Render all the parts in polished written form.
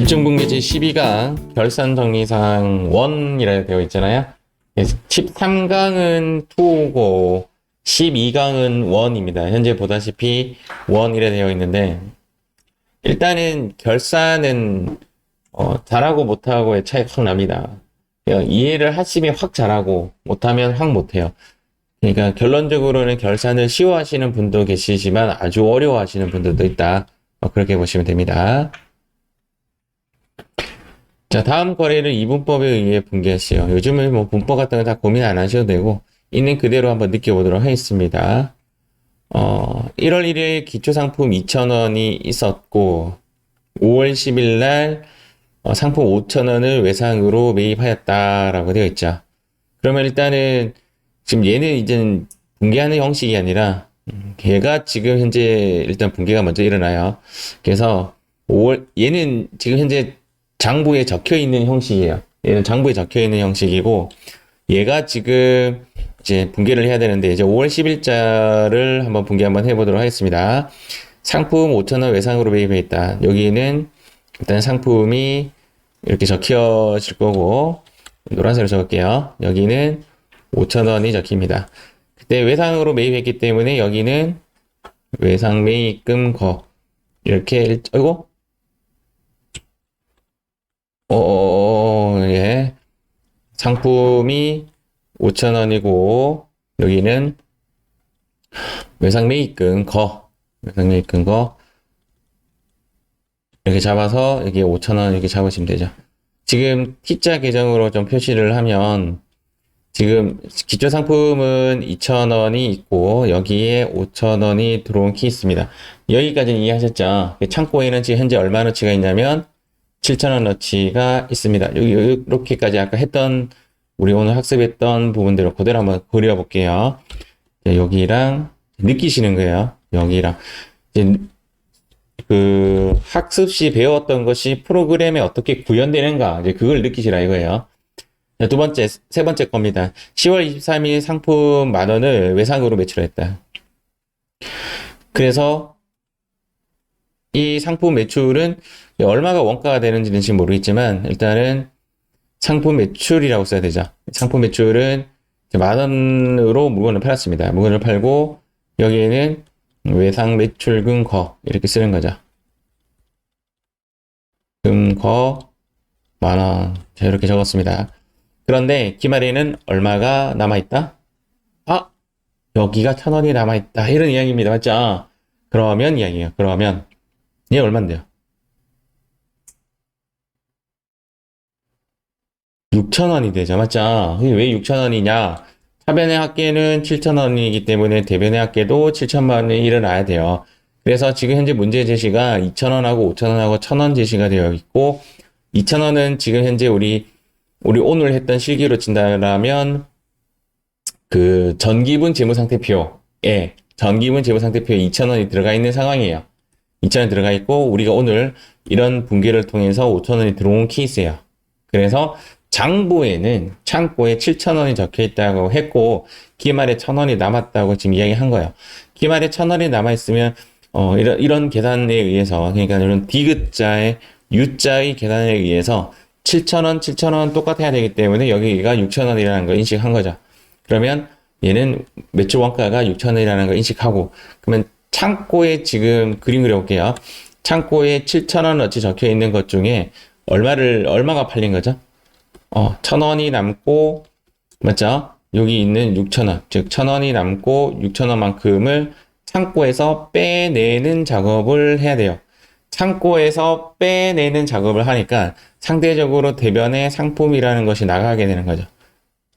일중분기 제12강 결산정리상 1이라 되어 있잖아요. 13강은 2고 12강은 1입니다. 현재 보다시피 1이라 되어 있는데, 일단은 결산은 잘하고 못하고의 차이가 확 납니다. 이해를 하시면 확 잘하고 못하면 확 못해요. 그러니까 결론적으로는 결산을 쉬워하시는 분도 계시지만 아주 어려워하시는 분들도 있다. 그렇게 보시면 됩니다. 자, 다음 거래를 이분법에 의해 분개하시오. 요즘은 뭐 분법 같은 거 다 고민 안 하셔도 되고 있는 그대로 한번 느껴보도록 하겠습니다. 1월 1일 기초상품 2,000원이 있었고 5월 10일 날 상품 5,000원을 외상으로 매입하였다라고 되어 있죠. 그러면 일단은 지금 얘는 이제 분개하는 형식이 아니라 얘가 지금 현재 일단 분개가 먼저 일어나요. 그래서 얘는 지금 현재 장부에 적혀 있는 형식이에요. 얘는 장부에 적혀 있는 형식이고, 얘가 지금 이제 분개를 해야 되는데, 이제 5월 10일자를 한번 분개 한번 해보도록 하겠습니다. 상품 5,000원 외상으로 매입해 있다. 여기는 일단 상품이 이렇게 적혀질 거고, 노란색으로 적을게요. 여기는 5,000원이 적힙니다. 그때 외상으로 매입했기 때문에 여기는 외상 매입금 거. 이렇게, 아이고. 예. 상품이 5,000원이고, 여기는 외상 매입금 거. 외상 매입금 거. 이렇게 잡아서 여기 5,000원 이렇게 잡으시면 되죠. 지금 T자 계정으로 좀 표시를 하면, 지금 기초 상품은 2,000원이 있고, 여기에 5,000원이 들어온 키 있습니다. 여기까지는 이해하셨죠? 창고에는 지금 현재 얼마어치가 있냐면, 7,000원어치가 있습니다. 이렇게까지 아까 했던, 우리 오늘 학습했던 부분대로 그대로 한번 그려볼게요. 여기랑, 느끼시는 거예요. 여기랑. 이제 그 학습 시 배웠던 것이 프로그램에 어떻게 구현되는가, 이제 그걸 느끼시라 이거예요. 두 번째, 세 번째 겁니다. 10월 23일 상품 10,000원을 외상으로 매출했다. 그래서 이 상품 매출은 얼마가 원가가 되는지는 지금 모르겠지만 일단은 상품 매출이라고 써야 되죠. 상품 매출은 10,000원으로 물건을 팔았습니다. 물건을 팔고 여기에는 외상 매출금 거 이렇게 쓰는 거죠. 금거 10,000원. 자, 이렇게 적었습니다. 그런데 기말에는 얼마가 남아있다? 아, 여기가 1,000원이 남아있다. 이런 이야기입니다. 맞죠? 그러면 이야기예요. 그러면 얘 얼만데요? 6,000원이 되죠. 맞죠? 왜 6,000원이냐? 차변의 합계는 7,000원이기 때문에 대변의 합계도 7,000만 원이 일어나야 돼요. 그래서 지금 현재 문제 제시가 2,000원하고 5,000원하고 1,000원 제시가 되어 있고, 2,000원은 지금 현재 우리 오늘 했던 실기로 친다면 그 전기분 재무상태표에 전기분 재무상태표에 2,000원이 들어가 있는 상황이에요. 2,000원 들어가 있고 우리가 오늘 이런 분개를 통해서 5,000원이 들어온 케이스예요. 그래서 장부에는 창고에 7,000원이 적혀 있다고 했고 기말에 1,000원이 남았다고 지금 이야기한 거예요. 기말에 1,000원이 남아 있으면 이런 계산에 의해서, 그러니까 이런 디귿자의 U자의 계산에 의해서 7,000원 똑같아야 되기 때문에 여기가 6,000원이라는 걸 인식한 거죠. 그러면 얘는 매출 원가가 6,000원이라는 걸 인식하고, 그러면 창고에 지금 그림 그려볼게요. 창고에 7,000원어치 적혀 있는 것 중에 얼마가 팔린 거죠? 1,000원이 남고, 맞죠? 여기 있는 6,000원, 즉 1,000원이 남고 6,000원만큼을 창고에서 빼내는 작업을 해야 돼요. 창고에서 빼내는 작업을 하니까 상대적으로 대변에 상품이라는 것이 나가게 되는 거죠.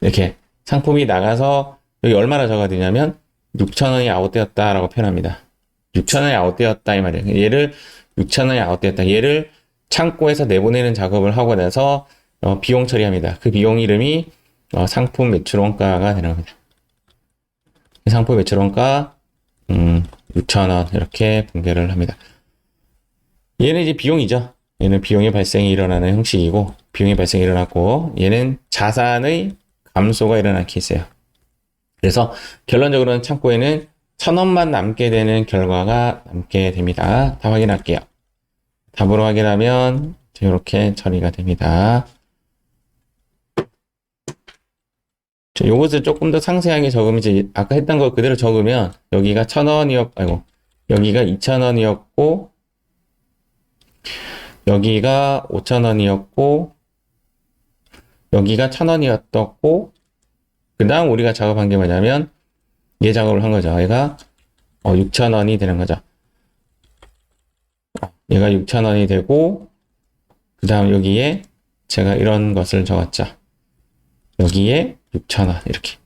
이렇게 상품이 나가서 여기 얼마나 적어지냐면 6,000원이 아웃되었다라고 표현합니다. 6,000원이 아웃되었다 이 말이에요. 얘를 6,000원이 아웃되었다. 얘를 창고에서 내보내는 작업을 하고 나서 비용 처리합니다. 그 비용 이름이 상품 매출원가가 되는 겁니다. 상품 매출원가 6,000원 이렇게 분개를 합니다. 얘는 이제 비용이죠. 얘는 비용의 발생이 일어나는 형식이고, 비용의 발생이 일어났고, 얘는 자산의 감소가 일어난 케이스예요. 그래서 결론적으로는 창고에는 1,000원만 남게 되는 결과가 남게 됩니다. 다 확인할게요. 답으로 확인하면 이렇게 처리가 됩니다. 요것을 조금 더 상세하게 적으면 이제 아까 했던 거 그대로 적으면 여기가 1,000원이었고, 아이고, 여기가 2,000원이었고, 여기가 5,000원이었고, 여기가 1,000원이었고, 그 다음 우리가 작업한 게 뭐냐면 얘 작업을 한 거죠. 얘가 6,000원이 되는 거죠. 얘가 6,000원이 되고, 그 다음 여기에 제가 이런 것을 적었죠. 여기에 6,000원 이렇게.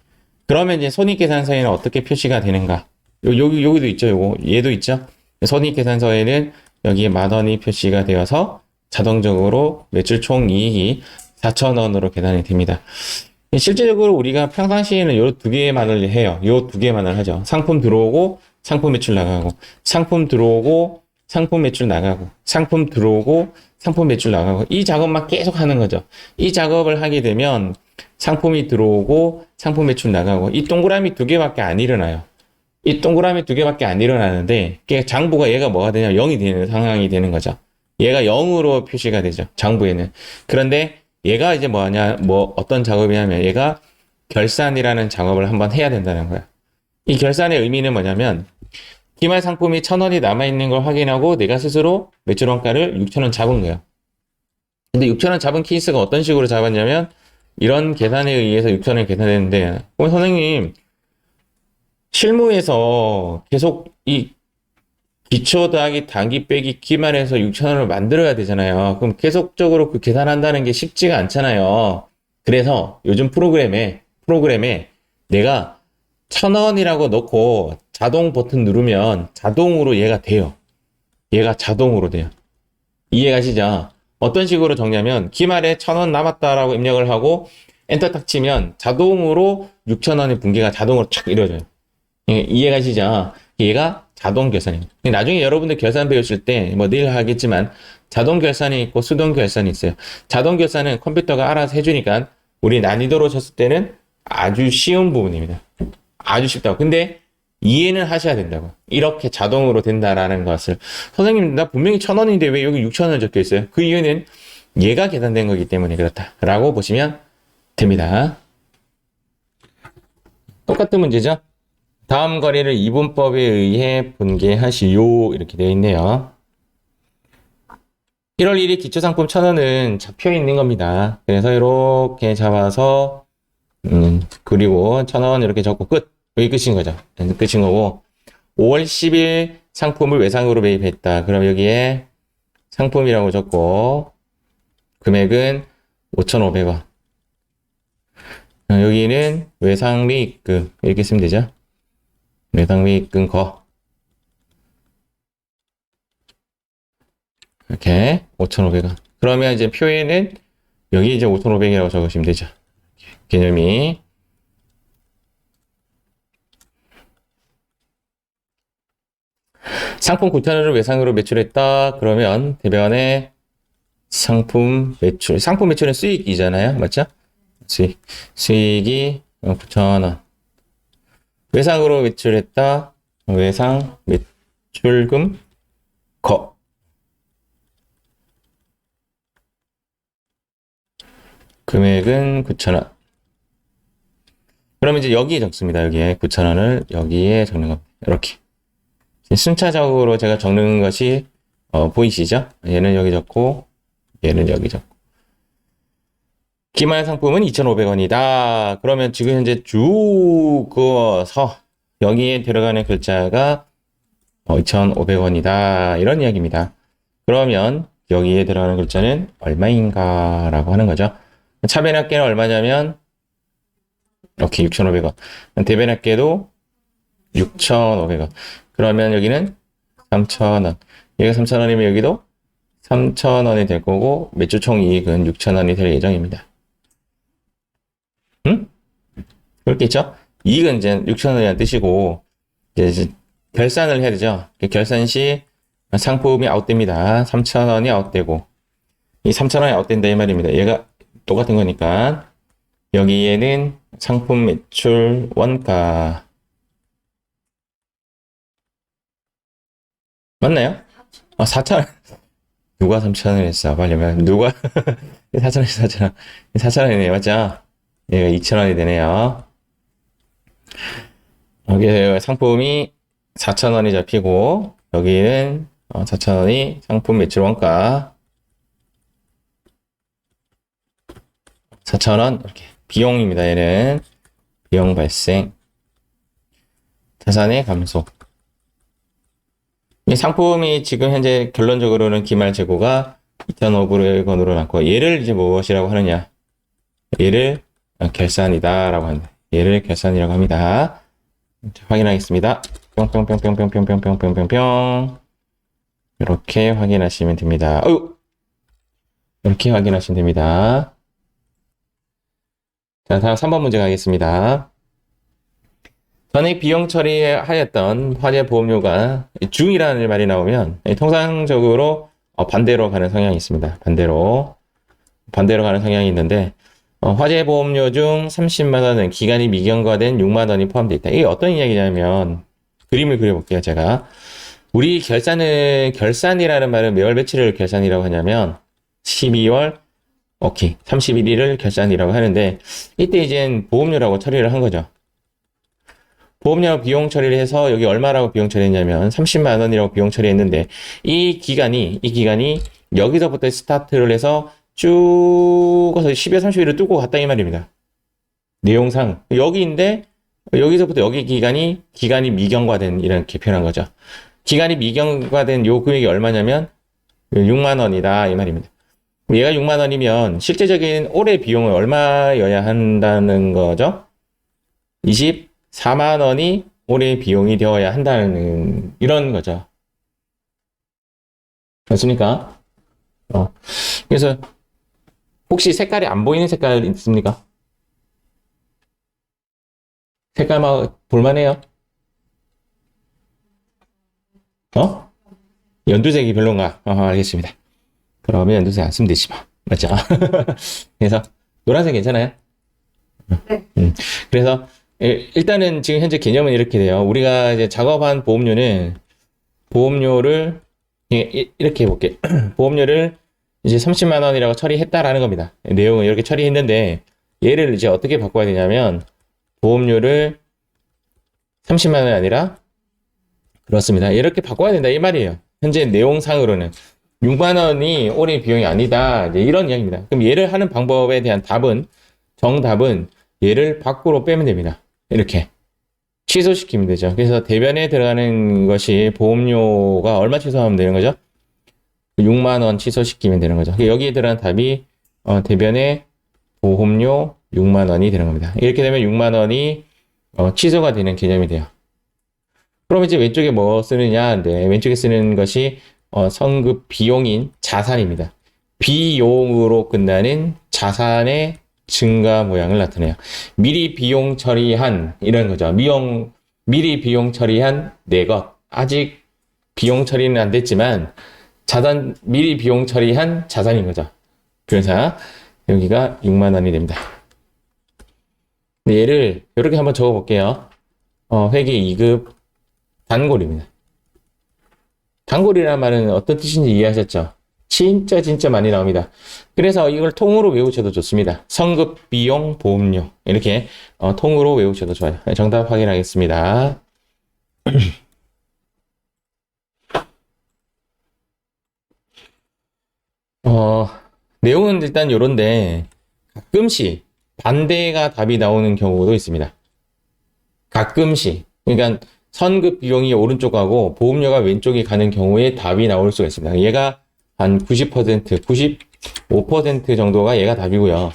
그러면 이제 손익계산서에는 어떻게 표시가 되는가? 여기도 있죠. 요거 얘도 있죠. 손익계산서에는 여기에 10,000원이 표시가 되어서 자동적으로 매출 총이익이 4,000원으로 계산이 됩니다. 실제적으로 우리가 평상시에는 요 두 개만을 해요. 요 두 개만을 하죠. 상품 들어오고 상품 매출 나가고, 상품 들어오고 상품 매출 나가고, 상품 들어오고 상품 매출 나가고, 이 작업만 계속 하는 거죠. 이 작업을 하게 되면 상품이 들어오고 상품 매출 나가고, 이 동그라미 두 개밖에 안 일어나요. 이 동그라미 두 개밖에 안 일어나는데 장부가 얘가 뭐가 되냐, 0이 되는 상황이 되는 거죠. 얘가 0으로 표시가 되죠, 장부에는. 그런데 얘가 이제 뭐냐, 어떤 작업이냐면 얘가 결산이라는 작업을 한번 해야 된다는 거야. 이 결산의 의미는 뭐냐면 기말 상품이 1,000원이 남아있는 걸 확인하고 내가 스스로 매출 원가를 6,000원 잡은 거예요. 근데 6,000원 잡은 케이스가 어떤 식으로 잡았냐면 이런 계산에 의해서 6,000원이 계산되는데, 선생님 실무에서 계속 이 기초 더하기 단기 빼기 기말해서 6,000원을 만들어야 되잖아요. 그럼 계속적으로 그 계산한다는 게 쉽지가 않잖아요. 그래서 요즘 프로그램에 내가 1,000원이라고 넣고 자동 버튼 누르면 자동으로 얘가 돼요. 얘가 자동으로 돼요. 이해가시죠? 어떤 식으로 적냐면 기말에 1,000원 남았다라고 입력을 하고 엔터 딱 치면 자동으로 6,000원의 분기가 자동으로 착 이루어져요. 이해가시죠? 얘가 자동 결산입니다. 나중에 여러분들 결산 배우실 때 뭐 내일 하겠지만 자동 결산이 있고 수동 결산이 있어요. 자동 결산은 컴퓨터가 알아서 해주니까 우리 난이도로 쳤을 때는 아주 쉬운 부분입니다. 아주 쉽다고. 근데 이해는 하셔야 된다고. 이렇게 자동으로 된다라는 것을. 선생님, 나 분명히 1,000원인데 왜 여기 6,000원 적혀 있어요? 그 이유는 얘가 계산된 거기 때문에 그렇다라고 보시면 됩니다. 똑같은 문제죠? 다음 거래를 이분법에 의해 분개하시오. 이렇게 되어 있네요. 1월 1일 기초상품 1,000원은 잡혀 있는 겁니다. 그래서 이렇게 잡아서 그리고 1,000원 이렇게 적고 끝. 여기 끝인 거죠. 끝인 거고, 5월 10일 상품을 외상으로 매입했다. 그럼 여기에 상품이라고 적고 금액은 5,500원. 여기는 외상 매입금 이렇게 쓰면 되죠. 외상 매입금 거 이렇게 5,500원. 그러면 이제 표에는 여기 이제 5,500이라고 적으시면 되죠. 개념이. 상품 9,000원을 외상으로 매출했다. 그러면 대변에 상품 매출은 수익이잖아요. 맞죠? 수익이 9,000원. 외상으로 매출했다. 외상 매출금 거. 금액은 9,000원. 그러면 이제 여기에 적습니다. 여기에 9,000원을 여기에 적는 겁니다. 이렇게. 순차적으로 제가 적는 것이 보이시죠? 얘는 여기 적고 얘는 여기 적고. 기말 상품은 2,500원이다. 그러면 지금 현재 쭉 그어서 여기에 들어가는 글자가 2,500원이다. 이런 이야기입니다. 그러면 여기에 들어가는 글자는 얼마인가 라고 하는 거죠. 차변합계는 얼마냐면 이렇게 6,500원. 대변합계도 6,500원. 그러면 여기는 3,000원. 얘가 3,000원이면 여기도 3,000원이 될 거고 매출 총 이익은 6,000원이 될 예정입니다. 응? 그렇겠죠? 이익은 이제 6,000원이라는 뜻이고 이제 결산을 해야 되죠. 결산 시 상품이 아웃됩니다. 3,000원이 아웃되고 이 3,000원이 아웃된다 이 말입니다. 얘가 똑같은 거니까 여기에는 상품 매출 원가 맞나요? 4,000원. 누가 3,000원 했어? 빨리 말. 누가 4,000원, 4,000원. 4,000원이네, 맞죠? 얘가 2,000원이 되네요. 여기 상품이 4,000원이 잡히고, 여기는 4,000원이 상품 매출 원가. 4,000원, 이렇게. 비용입니다, 얘는. 비용 발생. 자산의 감소. 이 상품이 지금 현재 결론적으로는 기말 재고가 2,500원으로 났고, 얘를 이제 무엇이라고 하느냐. 얘를 결산이다라고 합니다. 얘를 결산이라고 합니다. 자, 확인하겠습니다. 뿅뿅뿅뿅뿅뿅뿅뿅뿅뿅. 이렇게 확인하시면 됩니다. 이렇게 확인하시면 됩니다. 자, 다음 3번 문제 가겠습니다. 전액 비용 처리하였던 화재 보험료가 중이라는 말이 나오면 통상적으로 반대로 가는 성향이 있습니다. 반대로 가는 성향이 있는데 화재 보험료 중 30만 원은 기간이 미경과된 6만 원이 포함되어 있다. 이게 어떤 이야기냐면 그림을 그려볼게요. 제가 우리 결산이라는 말은 매월 며칠을 결산이라고 하냐면 12월 31일을 결산이라고 하는데 이때 이젠 보험료라고 처리를 한 거죠. 보험료 비용 처리를 해서 여기 얼마라고 비용 처리했냐면 30만 원이라고 비용 처리했는데 이 기간이 여기서부터 스타트를 해서 쭉 가서 12월 30일을 뚫고 갔다 이 말입니다. 내용상 여기인데 여기서부터 여기 기간이 미경과된 이렇게 표현한 거죠. 기간이 미경과된 요 금액이 얼마냐면 6만 원이다 이 말입니다. 얘가 6만 원이면 실제적인 올해 비용은 얼마여야 한다는 거죠? 24만 원이 올해 비용이 되어야 한다는 이런 거죠. 맞습니까? 그래서 혹시 색깔이 안 보이는 색깔 있습니까? 색깔만 볼만해요? 연두색이 별론가? 알겠습니다. 그러면 연두색 안 쓰면 되지 뭐. 맞죠? 그래서 노란색 괜찮아요? 네. 그래서 일단은 지금 현재 개념은 이렇게 돼요. 우리가 이제 작업한 보험료를 이렇게 해볼게. 보험료를 이제 30만 원이라고 처리했다라는 겁니다. 내용을 이렇게 처리했는데 얘를 이제 어떻게 바꿔야 되냐면 보험료를 30만 원이 아니라 그렇습니다. 이렇게 바꿔야 된다 이 말이에요. 현재 내용상으로는 6만 원이 올해 비용이 아니다. 이제 이런 이야기입니다. 그럼 얘를 하는 방법에 대한 정답은 얘를 밖으로 빼면 됩니다. 이렇게 취소시키면 되죠. 그래서 대변에 들어가는 것이 보험료가 얼마 취소하면 되는 거죠? 6만 원 취소시키면 되는 거죠. 여기에 들어간 답이 대변에 보험료 6만 원이 되는 겁니다. 이렇게 되면 6만 원이 취소가 되는 개념이 돼요. 그럼 이제 왼쪽에 뭐 쓰느냐? 네, 왼쪽에 쓰는 것이 성급 비용인 자산입니다. 비용으로 끝나는 자산의 증가 모양을 나타내요. 미리 비용 처리한 이런 거죠. 미리 비용 처리한 내 것. 아직 비용 처리는 안 됐지만 미리 비용 처리한 자산인 거죠. 그래서 여기가 6만 원이 됩니다. 얘를 이렇게 한번 적어 볼게요. 회계 2급 단골입니다. 단골이라는 말은 어떤 뜻인지 이해하셨죠? 진짜 많이 나옵니다. 그래서 이걸 통으로 외우셔도 좋습니다. 성급 비용 보험료 이렇게 통으로 외우셔도 좋아요. 정답 확인하겠습니다. 내용은 일단 요런데 가끔씩 반대가 답이 나오는 경우도 있습니다. 가끔씩 그러니까 선급 비용이 오른쪽 가고 보험료가 왼쪽이 가는 경우에 답이 나올 수가 있습니다. 얘가 한 90%, 95% 정도가 얘가 답이고요.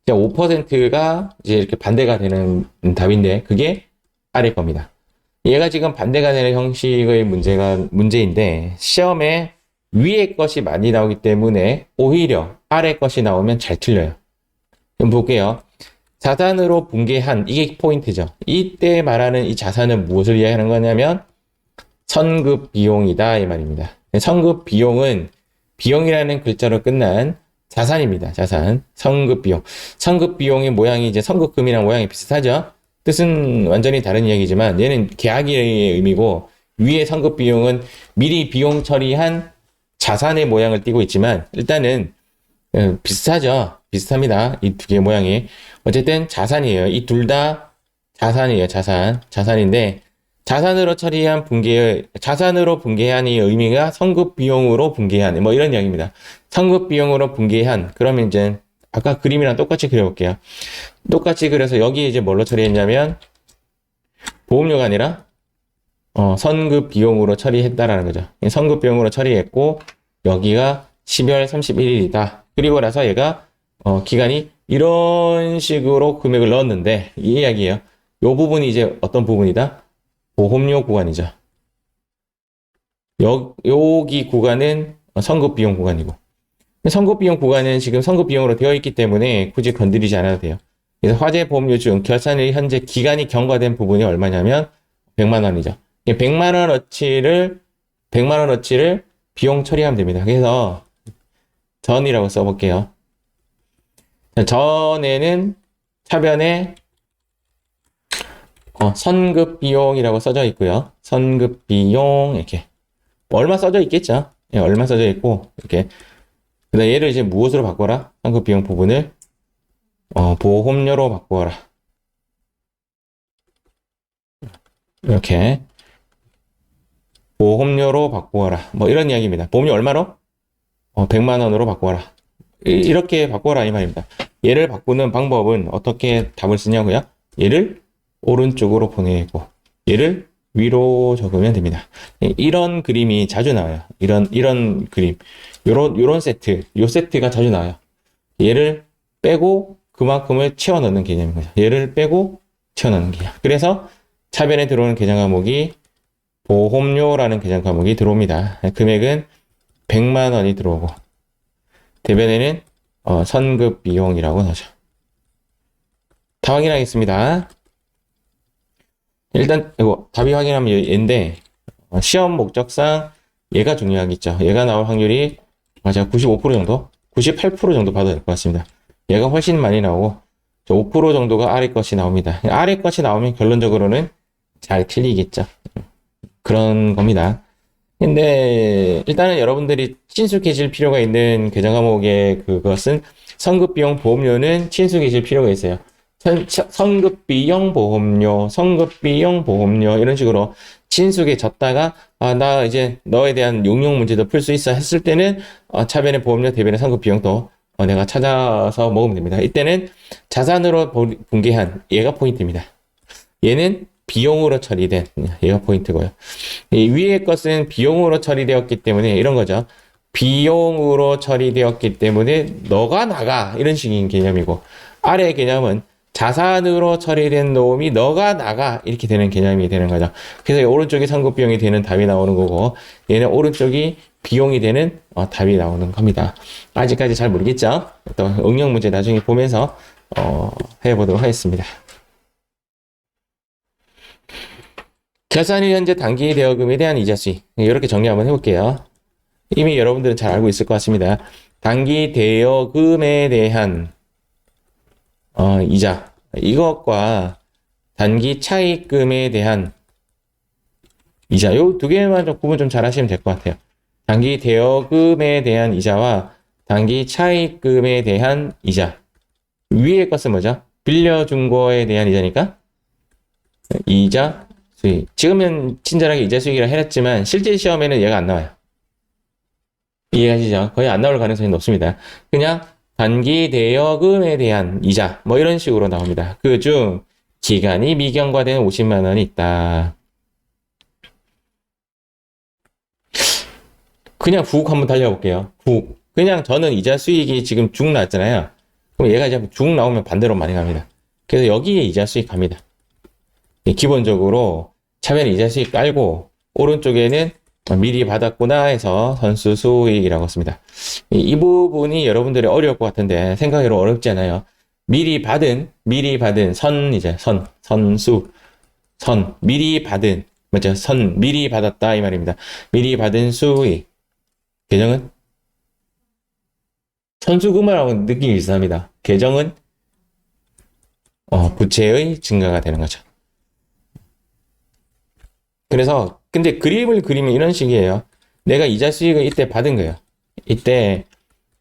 5%가 이제 이렇게 반대가 되는 답인데 그게 아래 겁니다. 얘가 지금 반대가 되는 형식의 문제인데 시험에 위에 것이 많이 나오기 때문에 오히려 아래 것이 나오면 잘 틀려요. 그럼 볼게요. 자산으로 분개한 이게 포인트죠. 이때 말하는 이 자산은 무엇을 이야기하는 거냐면 선급 비용이다 이 말입니다. 선급 비용은 비용이라는 글자로 끝난 자산입니다. 자산. 선급 비용. 선급 비용의 모양이 이제 선급금이랑 모양이 비슷하죠. 뜻은 완전히 다른 이야기지만 얘는 계약의 의미고 위에 선급 비용은 미리 비용 처리한 자산의 모양을 띠고 있지만 일단은 비슷하죠. 비슷합니다. 이 두 개의 모양이. 어쨌든 자산이에요. 이 둘 다 자산이에요. 자산인데 자산으로 분개한이 의미가 성급 비용으로 분개한 뭐 이런 이야기입니다. 성급 비용으로 분개한 그러면 이제 아까 그림이랑 똑같이 그려볼게요. 똑같이 그려서 여기 이제 뭘로 처리했냐면 보험료가 아니라 선급 비용으로 처리했다라는 거죠. 선급 비용으로 처리했고 여기가 12월 31일이다. 그리고 나서 얘가 기간이 이런 식으로 금액을 넣었는데 이 이야기예요. 요 부분이 이제 어떤 부분이다? 보험료 구간이죠. 여기 구간은 선급 비용 구간이고 선급 비용 구간은 지금 선급 비용으로 되어 있기 때문에 굳이 건드리지 않아도 돼요. 그래서 화재 보험료 중 결산일 현재 기간이 경과된 부분이 얼마냐면 100만 원이죠. 100만 원어치를 비용 처리하면 됩니다. 그래서 전이라고 써볼게요. 전에는 차변에 선급 비용이라고 써져 있고요. 선급 비용 이렇게 얼마 써져 있겠죠. 예, 얼마 써져 있고 이렇게 그다음 얘를 이제 무엇으로 바꿔라? 선급 비용 부분을 보험료로 바꾸어라. 이렇게 보험료로 바꾸어라. 뭐 이런 이야기입니다. 보험료 얼마로? 100만 원으로 바꾸어라. 이렇게 바꾸어라 이 말입니다. 얘를 바꾸는 방법은 어떻게 답을 쓰냐고요? 얘를 오른쪽으로 보내고 얘를 위로 적으면 됩니다. 이런 그림이 자주 나와요. 이런 그림. 요런 세트. 요 세트가 자주 나와요. 얘를 빼고 그만큼을 채워 넣는 개념인 거죠. 얘를 빼고 채워 넣는 개념. 그래서 차변에 들어오는 계정 과목이 보험료라는 계정 과목이 들어옵니다. 금액은 100만 원이 들어오고 대변에는 선급 비용이라고 나오죠. 다 확인하겠습니다. 일단 이거 답이 확인하면 얘인데 시험 목적상 얘가 중요하겠죠. 얘가 나올 확률이 맞아 95% 정도, 98% 정도 봐도 될 것 같습니다. 얘가 훨씬 많이 나오고 5% 정도가 아래 것이 나옵니다. 아래 것이 나오면 결론적으로는 잘 틀리겠죠. 그런 겁니다. 근데 일단은 여러분들이 친숙해질 필요가 있는 계정 과목의 그것은 선급비용 보험료는 친숙해질 필요가 있어요. 선급비용 보험료, 선급비용 보험료 이런 식으로 친숙해졌다가 나 이제 너에 대한 용역 문제도 풀 수 있어 했을 때는 차변의 보험료, 대변의 선급비용도 내가 찾아서 먹으면 됩니다. 이때는 자산으로 분개한 얘가 포인트입니다. 얘는 비용으로 처리된 얘가 포인트고요. 이 위의 것은 비용으로 처리되었기 때문에 이런 거죠. 비용으로 처리되었기 때문에 너가 나가 이런 식인 개념이고 아래의 개념은 자산으로 처리된 놈이 너가 나가 이렇게 되는 개념이 되는 거죠. 그래서 오른쪽이 선급비용이 되는 답이 나오는 거고 얘는 오른쪽이 비용이 되는 답이 나오는 겁니다. 아직까지 잘 모르겠죠? 또 응용 문제 나중에 보면서 해보도록 하겠습니다. 결산일 현재 단기 대여금에 대한 이자 수익 이렇게 정리 한번 해볼게요. 이미 여러분들은 잘 알고 있을 것 같습니다. 단기 대여금에 대한 이자 이것과 단기 차입금에 대한 이자 요 두 개만 좀 구분 좀 잘 하시면 될 것 같아요. 단기 대여금에 대한 이자와 단기 차입금에 대한 이자 위의 것은 뭐죠? 빌려준 거에 대한 이자니까 이자 수익. 지금은 친절하게 이자 수익이라 해놨지만 실제 시험에는 얘가 안 나와요. 이해가시죠? 거의 안 나올 가능성이 높습니다. 그냥 단기 대여금에 대한 이자 뭐 이런 식으로 나옵니다. 그중 기간이 미경과된 50만 원이 있다. 그냥 훅 한번 달려볼게요. 훅. 그냥 저는 이자 수익이 지금 쭉 나왔잖아요. 그럼 얘가 이제 쭉 나오면 반대로 많이 갑니다. 그래서 여기에 이자 수익 갑니다. 기본적으로 차변에 이자 수익 깔고 오른쪽에는 미리 받았구나 해서 선수 수익이라고 씁니다. 이 부분이 여러분들이 어려울 것 같은데 생각으로 어렵지 않아요. 미리 받은 선이제 선수 미리 받은 맞죠? 미리 받았다 이 말입니다. 미리 받은 수익 계정은 선수금하고 느낌이 비슷합니다. 계정은 부채의 증가가 되는 거죠. 그래서 근데 그림을 그리면 이런 식이에요. 내가 이자 수익을 이때 받은 거예요. 이때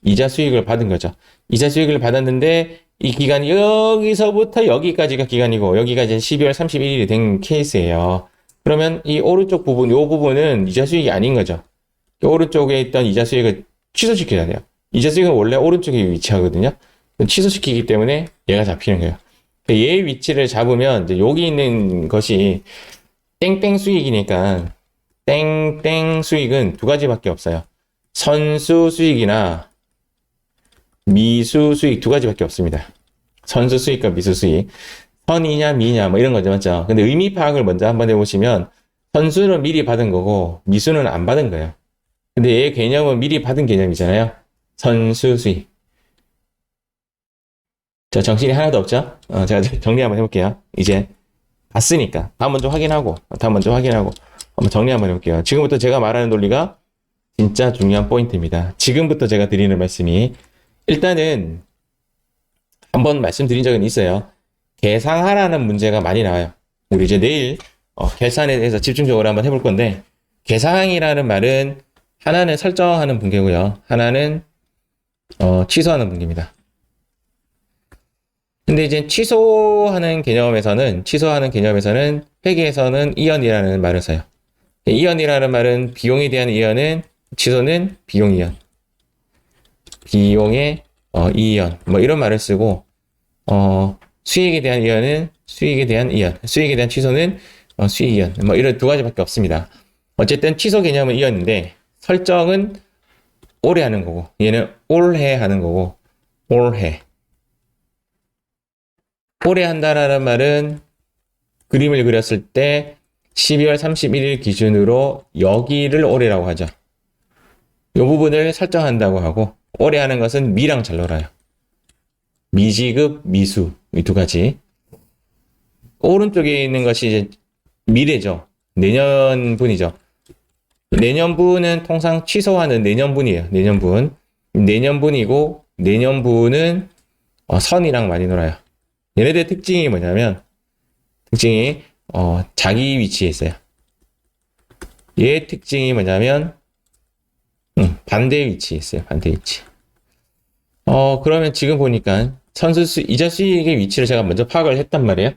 이자 수익을 받은 거죠. 이자 수익을 받았는데 이 기간이 여기서부터 여기까지가 기간이고 여기가 이제 12월 31일이 된 케이스예요. 그러면 이 오른쪽 부분, 요 부분은 이자 수익이 아닌 거죠. 오른쪽에 있던 이자 수익을 취소시켜야 돼요. 이자 수익은 원래 오른쪽에 위치하거든요. 취소시키기 때문에 얘가 잡히는 거예요. 얘의 위치를 잡으면 이제 여기 있는 것이 땡땡 수익이니까 땡땡 수익은 두 가지밖에 없어요. 선수 수익이나 미수 수익 두 가지밖에 없습니다. 선수 수익과 미수 수익. 선이냐 미냐 뭐 이런 거죠. 맞죠? 근데 의미 파악을 먼저 한번 해보시면 선수는 미리 받은 거고 미수는 안 받은 거예요. 근데 얘 개념은 미리 받은 개념이잖아요. 선수 수익. 자, 정신이 하나도 없죠? 제가 정리 한번 해볼게요. 이제 봤으니까 다음 먼저 확인하고 한번 정리 한번 해볼게요. 지금부터 제가 말하는 논리가 진짜 중요한 포인트입니다. 지금부터 제가 드리는 말씀이 일단은 한번 말씀드린 적은 있어요. 계상하라는 문제가 많이 나와요. 우리 이제 내일 계산에 대해서 집중적으로 한번 해볼 건데 계상이라는 말은 하나는 설정하는 분계고요. 하나는 취소하는 분계입니다. 근데 이제 취소하는 개념에서는 회계에서는 이연이라는 말을 써요. 이연이라는 말은 비용에 대한 이연은 취소는 비용 이연. 비용의 이연 뭐 이런 말을 쓰고 수익에 대한 이연은 수익에 대한 이연, 수익에 대한 취소는 수익 이연 뭐 이런 두 가지밖에 없습니다. 어쨌든 취소 개념은 이연인데 설정은 올해 하는 거고 얘는 올해 하는 거고 올해 한다라는 말은 그림을 그렸을 때 12월 31일 기준으로 여기를 올해라고 하죠. 이 부분을 설정한다고 하고 올해 하는 것은 미랑 잘 놀아요. 미지급, 미수 이 두 가지. 오른쪽에 있는 것이 이제 미래죠. 내년분이죠. 내년분은 통상 취소하는 내년분이에요. 내년분이고 내년분은 선이랑 많이 놀아요. 얘네들 특징이 뭐냐면 자기 위치에 있어요. 얘의 특징이 뭐냐면 반대 위치에 있어요. 반대 위치. 그러면 지금 보니까 이자 수익의 위치를 제가 먼저 파악을 했단 말이에요.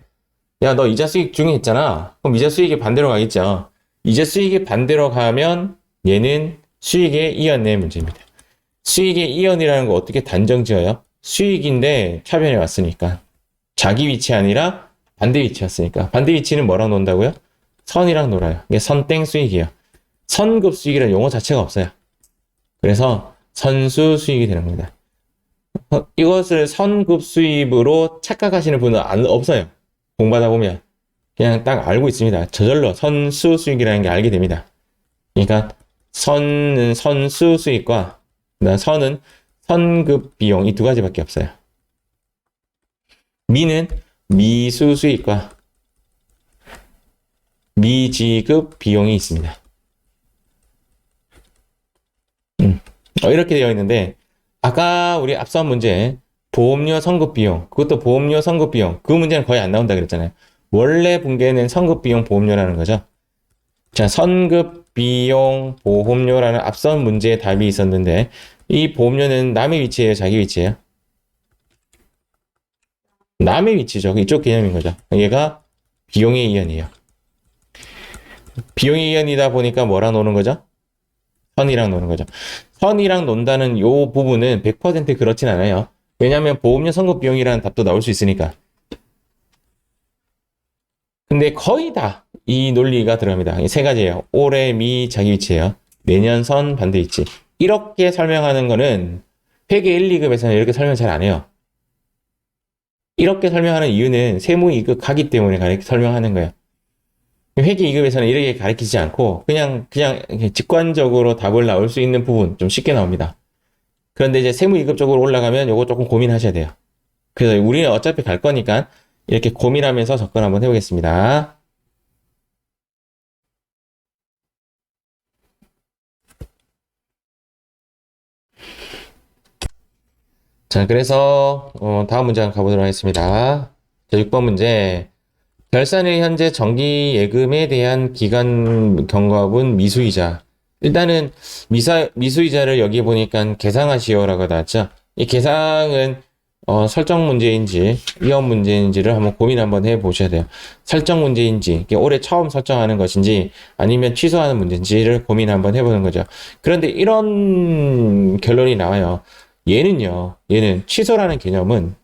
야, 너 이자 수익 중에 있잖아. 그럼 이자 수익이 반대로 가겠죠. 이자 수익이 반대로 가면 얘는 수익의 이연의 문제입니다. 수익의 이연이라는 거 어떻게 단정 지어요? 수익인데 차변에 왔으니까. 자기 위치 아니라 반대 위치였으니까. 반대 위치는 뭐랑 논다고요? 선이랑 놀아요. 이게 선땡 수익이에요. 선급 수익이라는 용어 자체가 없어요. 그래서 선수 수익이 되는 겁니다. 이것을 선급 수입으로 착각하시는 분은 없어요. 공부하다 보면 그냥 딱 알고 있습니다. 저절로 선수 수익이라는 게 알게 됩니다. 그러니까 선은 선수 수익과 선은 선급 비용 이 두 가지밖에 없어요. 미는 미수 수익과 미지급 비용이 있습니다. 이렇게 되어 있는데 아까 우리 앞선 문제 보험료 선급 비용 그것도 보험료 선급 비용 그 문제는 거의 안 나온다 그랬잖아요. 원래 분계는 선급 비용 보험료라는 거죠. 자, 선급 비용 보험료라는 앞선 문제에 답이 있었는데 이 보험료는 남의 위치예요, 자기 위치예요? 남의 위치죠. 이쪽 개념인 거죠. 얘가 비용의 이연이에요. 비용의 이연이다 보니까 뭐랑 노는 거죠? 선이랑 노는 거죠. 선이랑 논다는 요 부분은 100% 그렇진 않아요. 왜냐하면 보험료 선급 비용이라는 답도 나올 수 있으니까. 근데 거의 다 이 논리가 들어갑니다. 세 가지예요. 올해 미 자기 위치예요. 내년 선 반대 위치. 이렇게 설명하는 거는 회계 1, 2급에서는 이렇게 설명 잘 안 해요. 이렇게 설명하는 이유는 세무 2급 가기 때문에 설명하는 거예요. 회계 2급에서는 이렇게 가르치지 않고 그냥 직관적으로 답을 나올 수 있는 부분 좀 쉽게 나옵니다. 그런데 이제 세무 2급 쪽으로 올라가면 요거 조금 고민하셔야 돼요. 그래서 우리는 어차피 갈 거니까 이렇게 고민하면서 접근 한번 해보겠습니다. 자, 그래서 다음 문제 한번 가보도록 하겠습니다. 자, 6번 문제. 결산일 현재 정기 예금에 대한 기간 경과분 미수이자 일단은 미수이자를 여기 보니까 계상하시오라고 나왔죠. 이 계상은 설정 문제인지 위험 문제인지를 한번 고민 한번 해보셔야 돼요. 설정 문제인지 올해 처음 설정하는 것인지 아니면 취소하는 문제인지를 고민 한번 해보는 거죠. 그런데 이런 결론이 나와요. 얘는 취소라는 개념은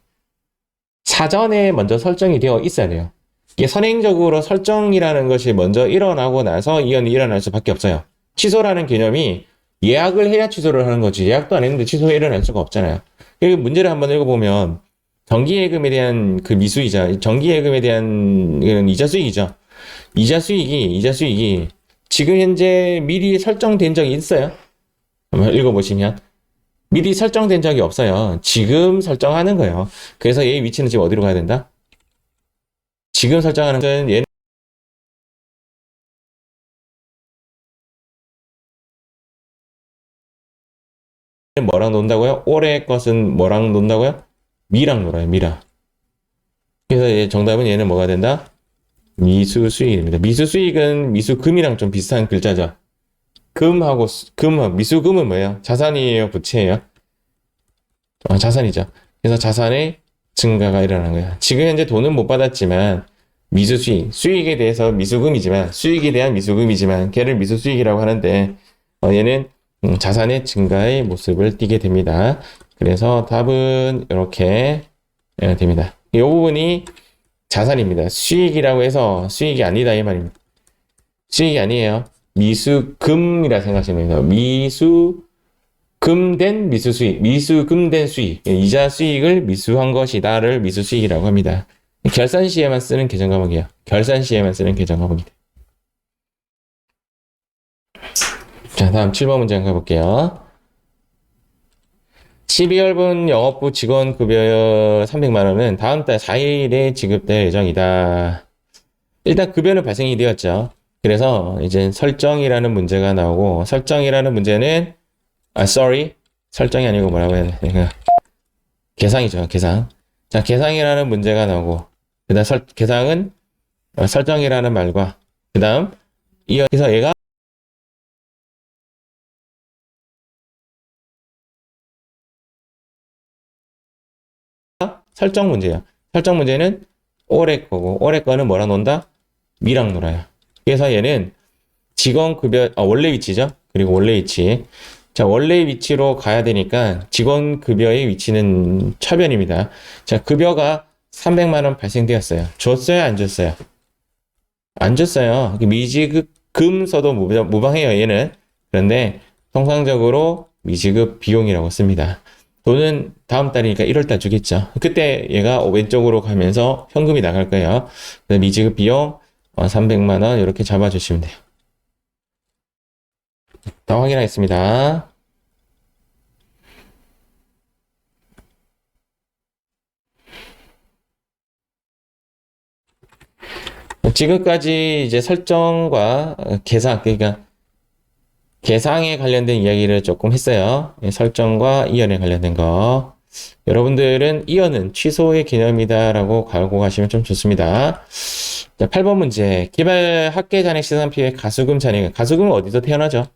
사전에 먼저 설정이 되어 있어야 돼요. 이게 선행적으로 설정이라는 것이 먼저 일어나고 나서 이연이 일어날 수밖에 없어요. 취소라는 개념이 예약을 해야 취소를 하는 거지. 예약도 안 했는데 취소가 일어날 수가 없잖아요. 여기 문제를 한번 읽어보면 정기예금에 대한 그 미수이자, 정기예금에 대한 이자 수익이죠. 이자 수익이 지금 현재 미리 설정된 적이 있어요. 한번 읽어보시면 미리 설정된 적이 없어요. 지금 설정하는 거예요. 그래서 얘의 위치는 지금 어디로 가야 된다? 지금 설정하는 것은 얘는 뭐랑 논다고요? 올해 것은 뭐랑 논다고요? 미랑 놀아요, 미랑. 그래서 정답은 얘는 뭐가 된다? 미수 수익입니다. 미수 수익은 미수금이랑 좀 비슷한 글자죠. 미수금은 뭐예요? 자산이에요, 부채예요? 자산이죠. 그래서 자산의 증가가 일어나는 거예요. 지금 현재 돈은 못 받았지만 미수 수익에 대해서 수익에 대한 미수금이지만 걔를 미수 수익이라고 하는데 얘는 자산의 증가의 모습을 띠게 됩니다. 그래서 답은 이렇게 됩니다. 이 부분이 자산입니다. 수익이라고 해서 수익이 아니다 이 말입니다. 수익이 아니에요. 미수금이라 생각하시면 됩니다. 미수금된 미수수익, 미수금된 수익, 이자 수익을 미수한 것이다를 미수수익이라고 합니다. 결산 시에만 쓰는 계정 과목이에요. 결산 시에만 쓰는 계정 과목이다. 자, 다음 7번 문제 한번 가볼게요. 12월분 영업부 직원 급여 300만 원은 다음 달 4일에 지급될 예정이다. 일단 급여는 발생이 되었죠. 그래서 이제 설정이라는 문제가 나오고 설정이라는 문제는 설정이 아니고 뭐라고 해야 돼? 계상이죠. 계상. 자, 계상이라는 문제가 나오고 그다음 계상은 설정이라는 말과 그다음 이어서 얘가 설정 문제야. 설정 문제는 올해 거고 올해 거는 뭐랑 논다? 미랑 놀아요. 그래서 얘는 직원 급여 원래 위치죠. 그리고 원래 위치. 자, 원래 위치로 가야 되니까 직원 급여의 위치는 차변입니다. 자, 급여가 300만 원 발생되었어요. 줬어요, 안 줬어요? 안 줬어요. 미지급 금 써도 무방해요, 얘는. 그런데 통상적으로 미지급 비용이라고 씁니다. 돈은 다음 달이니까 1월 달 주겠죠. 그때 얘가 왼쪽으로 가면서 현금이 나갈 거예요. 미지급 비용 300만 원 이렇게 잡아주시면 돼요. 다 확인하겠습니다. 지금까지 이제 설정과 계산, 그러니까 계상에 관련된 이야기를 조금 했어요. 설정과 이연에 관련된 거. 여러분들은 이연은 취소의 개념이다라고 알고 가시면 좀 좋습니다. 자, 8번 문제. 개발 학계 잔액 시산 피해 가수금 잔액. 가수금은 어디서 태어나죠?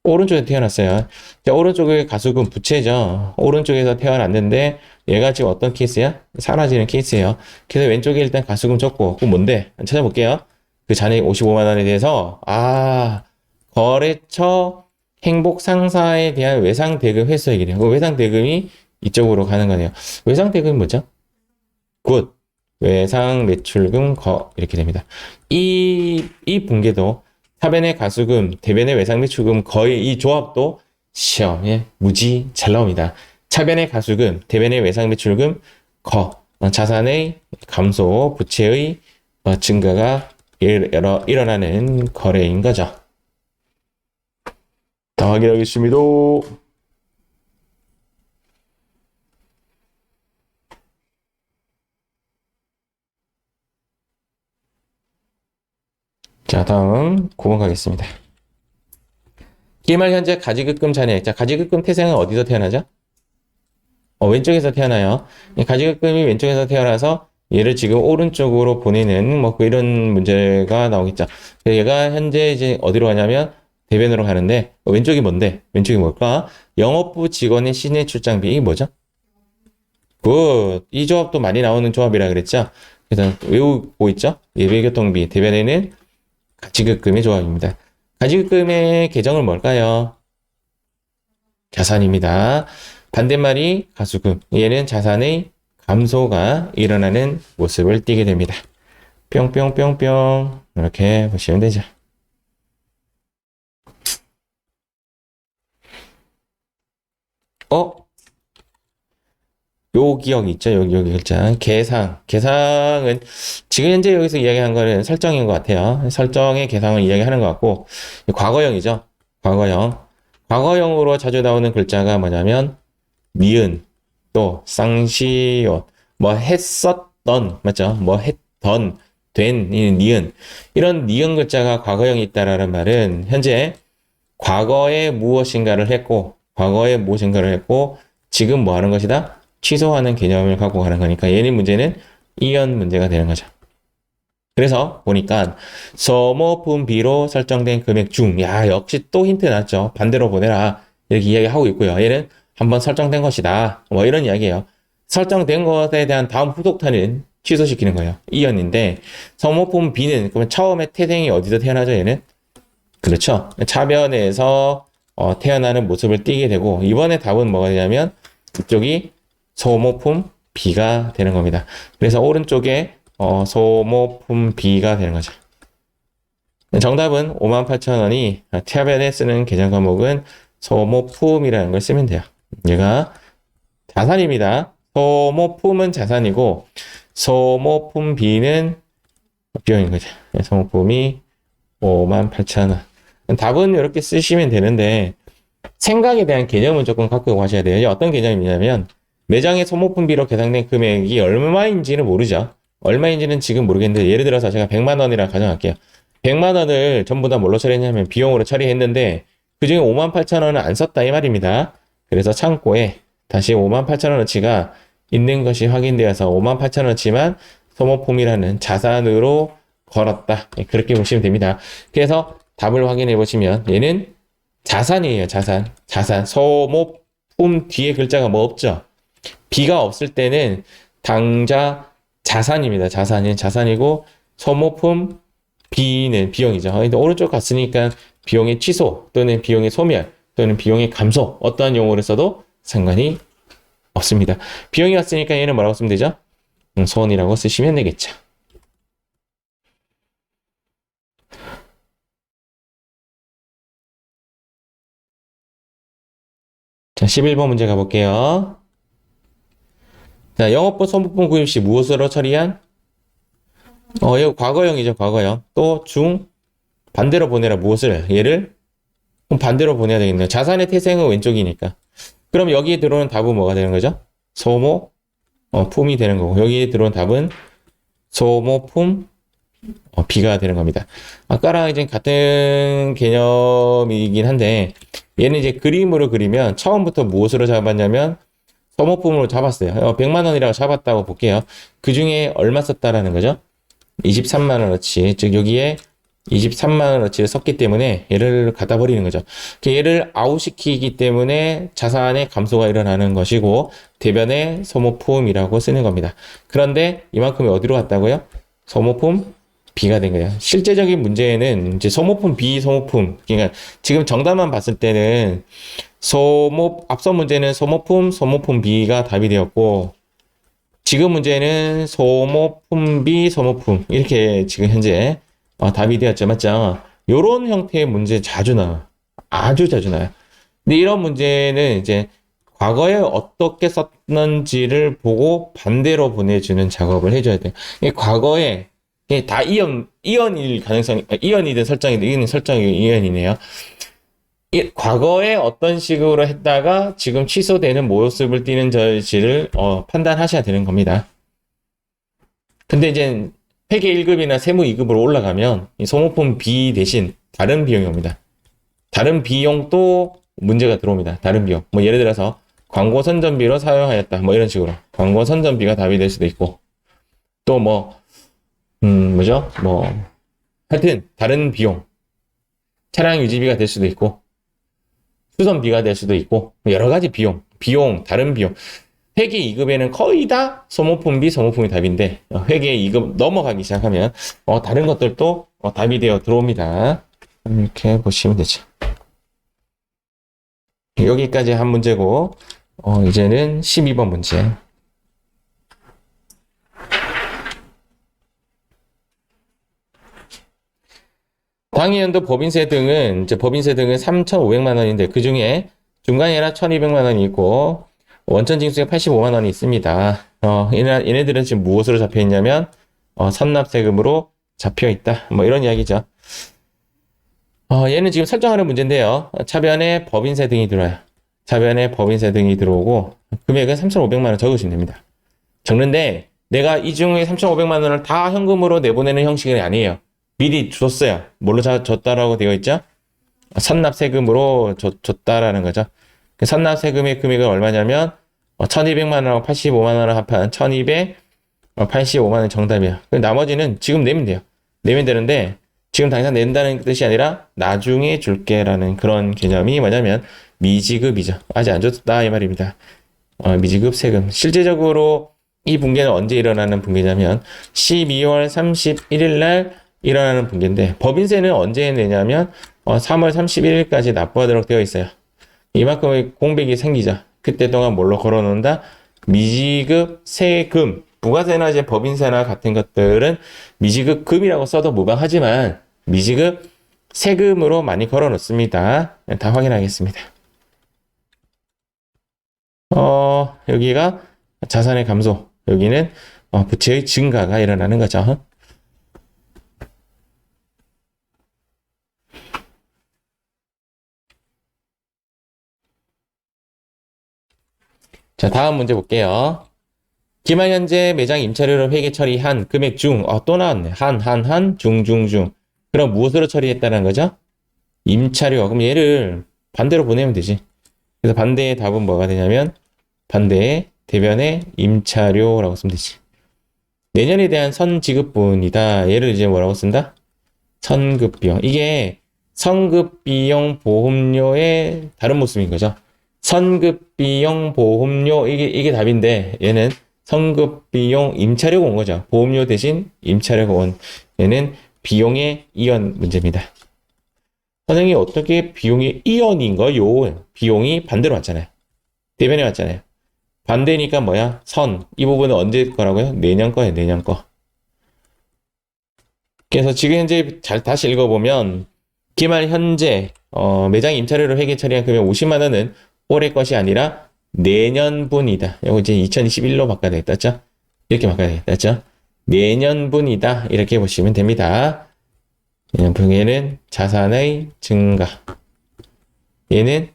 오른쪽에 태어났어요. 자, 오른쪽에 가수금 부채죠. 오른쪽에서 태어났는데 얘가 지금 어떤 케이스야? 사라지는 케이스예요. 그래서 왼쪽에 일단 가수금 적고 그럼 뭔데? 찾아볼게요. 그 잔액 55만 원에 대해서 거래처 행복 상사에 대한 외상 대금 회수액이래요. 그 외상 대금이 이쪽으로 가는 거네요. 외상 대금이 뭐죠? 굿. 외상 매출금 이렇게 됩니다. 이 분계도 차변의 가수금, 대변의 외상 매출금 거의 이 조합도 시험에 무지 잘 나옵니다. 차변의 가수금, 대변의 외상 매출금 자산의 감소, 부채의 증가가 일어나는 거래인 거죠. 다 확인하겠습니다. 자, 다음 9번 가겠습니다. 기말 현재 가지급금 잔액. 자, 가지급금 태생은 어디서 태어나죠? 왼쪽에서 태어나요. 가지급금이 왼쪽에서 태어나서 얘를 지금 오른쪽으로 보내는 이런 문제가 나오겠죠. 얘가 현재 이제 어디로 가냐면 대변으로 가는데 왼쪽이 뭔데? 왼쪽이 뭘까? 영업부 직원의 시내 출장비. 이게 뭐죠? 굿. 이 조합도 많이 나오는 조합이라 그랬죠? 그래서 외우고 있죠? 예비교통비 대변에는 가지급금의 조합입니다. 가지급금의 계정은 뭘까요? 자산입니다. 반대말이 가수금. 얘는 자산의 감소가 일어나는 모습을 띠게 됩니다. 뿅뿅뿅뿅 이렇게 보시면 되죠. 요 기억 있죠? 여기 글자. 계상. 계상은 지금 현재 여기서 이야기한 거는 설정인 것 같아요. 설정의 계상을 이야기하는 것 같고, 과거형이죠. 과거형. 과거형으로 자주 나오는 글자가 뭐냐면, 미은, 또, 쌍시옷, 뭐 했었던, 맞죠? 뭐 했던, 된, 이 니은. 이런 니은 글자가 과거형이 있다라는 말은 현재 과거에 무엇인가를 했고, 과거에 무엇인가를 했고, 지금 뭐 하는 것이다? 취소하는 개념을 갖고 가는 거니까 얘는 문제는 이연 문제가 되는 거죠. 그래서 보니까 소모품비로 설정된 금액 중, 야, 역시 또 힌트 났죠. 반대로 보내라. 이렇게 이야기하고 있고요. 얘는 한번 설정된 것이다. 뭐 이런 이야기예요. 설정된 것에 대한 다음 후속타는 취소시키는 거예요. 이연인데 소모품비는 그러면 처음에 태생이 어디서 태어나죠? 얘는? 그렇죠. 차변에서 태어나는 모습을 띠게 되고 이번에 답은 뭐가 되냐면 이쪽이 소모품 B가 되는 겁니다. 그래서 오른쪽에 소모품 B가 되는 거죠. 정답은 58,000원이 차변에 쓰는 계정 과목은 소모품이라는 걸 쓰면 돼요. 얘가 자산입니다. 소모품은 자산이고 소모품 B는 비용인 거죠. 소모품이 58,000원. 답은 이렇게 쓰시면 되는데 생각에 대한 개념은 조금 갖고 가셔야 돼요. 어떤 개념이냐면 매장의 소모품비로 계산된 금액이 얼마인지는 모르죠. 얼마인지는 지금 모르겠는데 예를 들어서 제가 100만 원이라 가정할게요. 100만 원을 전부 다 뭘로 처리했냐면 비용으로 처리했는데 그중에 58,000원은 안 썼다 이 말입니다. 그래서 창고에 다시 58,000원어치가 있는 것이 확인되어서 58,000원어치만 소모품이라는 자산으로 걸었다. 그렇게 보시면 됩니다. 그래서 답을 확인해 보시면 얘는 자산이에요. 자산. 소모품 뒤에 글자가 뭐 없죠? B가 없을 때는 당자 자산입니다. 자산이고 소모품 B는 비용이죠. 근데 오른쪽 갔으니까 비용의 취소 또는 비용의 소멸 또는 비용의 감소 어떠한 용어를 써도 상관이 없습니다. 비용이 왔으니까 얘는 뭐라고 쓰면 되죠? 손이라고 쓰시면 되겠죠. 자, 11번 문제 가볼게요. 자, 영업부 소모품 구입 시 무엇으로 처리한? 이거 과거형이죠, 과거형. 또 반대로 보내라, 무엇을? 얘를? 그럼 반대로 보내야 되겠네요. 자산의 태생은 왼쪽이니까. 그럼 여기에 들어오는 답은 뭐가 되는 거죠? 품이 되는 거고. 여기에 들어온 답은 소모품, B가 되는 겁니다. 아까랑 이제 같은 개념이긴 한데, 얘는 이제 그림으로 그리면 처음부터 무엇으로 잡았냐면, 소모품으로 잡았어요. 100만 원이라고 잡았다고 볼게요. 그 중에 얼마 썼다라는 거죠? 23만 원어치. 즉 여기에 23만 원어치를 썼기 때문에 얘를 갖다 버리는 거죠. 얘를 아웃시키기 때문에 자산의 감소가 일어나는 것이고 대변의 소모품이라고 쓰는 겁니다. 그런데 이만큼이 어디로 갔다고요? 소모품 B가 된 거예요. 실제적인 문제에는 이제 소모품 B, 소모품. 그러니까 지금 정답만 봤을 때는 앞서 문제는 소모품 B가 답이 되었고, 지금 문제는 소모품 B, 소모품. 이렇게 지금 현재 답이 되었죠. 맞죠? 요런 형태의 문제 자주 나와요. 아주 자주 나와요. 근데 이런 문제는 이제 과거에 어떻게 썼는지를 보고 반대로 보내주는 작업을 해줘야 돼요. 과거에 다 이연일 가능성이, 이연이든 설정이든, 이연이 설정이 이연이네요. 과거에 어떤 식으로 했다가 지금 취소되는 모습을 띠는지를 판단하셔야 되는 겁니다. 근데 이제 회계 1급이나 세무 2급으로 올라가면 이 소모품 B 대신 다른 비용이 옵니다. 다른 비용도 문제가 들어옵니다. 다른 비용. 뭐 예를 들어서 광고 선전비로 사용하였다. 뭐 이런 식으로. 광고 선전비가 답이 될 수도 있고. 또 뭐죠? 하여튼 다른 비용. 차량 유지비가 될 수도 있고, 수선비가 될 수도 있고, 여러 가지 비용, 다른 비용. 회계 2급에는 거의 다 소모품비, 소모품이 답인데, 회계 2급 넘어가기 시작하면, 다른 것들도 답이 되어 들어옵니다. 이렇게 보시면 되죠. 여기까지 한 문제고, 이제는 12번 문제. 당해연도 법인세 등은, 이제 법인세 등은 3,500만 원인데, 그 중에 중간이라 1,200만 원이 있고, 원천 징수에 85만 원이 있습니다. 얘네들은 지금 무엇으로 잡혀 있냐면, 선납세금으로 잡혀 있다. 뭐 이런 이야기죠. 얘는 지금 설정하는 문제인데요. 차변에 법인세 등이 들어와요. 차변에 법인세 등이 들어오고, 금액은 3,500만 원 적으시면 됩니다. 적는데, 내가 이 중에 3,500만 원을 다 현금으로 내보내는 형식이 아니에요. 미리 줬어요. 뭘로 줬다라고 되어 있죠? 선납세금으로 줬다라는 거죠. 그 선납세금의 금액은 얼마냐면 1,200만 원하고 85만 원을 합한 1,285만 원 정답이에요. 나머지는 지금 내면 돼요. 내면 되는데 지금 당장 낸다는 뜻이 아니라 나중에 줄게라는 그런 개념이 뭐냐면 미지급이죠. 아직 안 줬다 이 말입니다. 미지급 세금. 실제적으로 이 붕괴는 언제 일어나는 붕괴냐면 12월 31일 날 일어나는 붕괴인데 법인세는 언제 내냐면 3월 31일까지 납부하도록 되어 있어요. 이만큼의 공백이 생기죠. 그때 동안 뭘로 걸어놓는다? 미지급 세금. 부가세나 이제 법인세나 같은 것들은 미지급 금이라고 써도 무방하지만 미지급 세금으로 많이 걸어놓습니다. 다 확인하겠습니다. 여기가 자산의 감소. 여기는 부채의 증가가 일어나는 거죠. 자, 다음 문제 볼게요. 기말 현재 매장 임차료를 회계 처리한 금액 중, 또 나왔네. 중. 그럼 무엇으로 처리했다는 거죠? 임차료. 그럼 얘를 반대로 보내면 되지. 그래서 반대의 답은 뭐가 되냐면, 반대의 대변의 임차료라고 쓰면 되지. 내년에 대한 선지급분이다. 얘를 이제 뭐라고 쓴다? 선급비용. 이게 선급비용 보험료의 다른 모습인 거죠. 선급비용 보험료 이게 답인데 얘는 선급비용 임차료가 온 거죠. 보험료 대신 임차료가 온 얘는 비용의 이연 문제입니다. 선생님 어떻게 비용이 이연인가요? 비용이 반대로 왔잖아요. 대변에 왔잖아요. 반대니까 뭐야? 선. 이 부분은 언제 거라고요? 내년 거예요. 내년 거. 그래서 지금 현재 잘 다시 읽어보면 기말 현재 매장 임차료를 회계 처리한 금액 50만 원은 올해 것이 아니라 내년분이다. 이거 이제 2021로 바꿔야 되겠다. 이렇게 바꿔야 되겠다. 내년분이다. 이렇게 보시면 됩니다. 내년분에는 자산의 증가. 얘는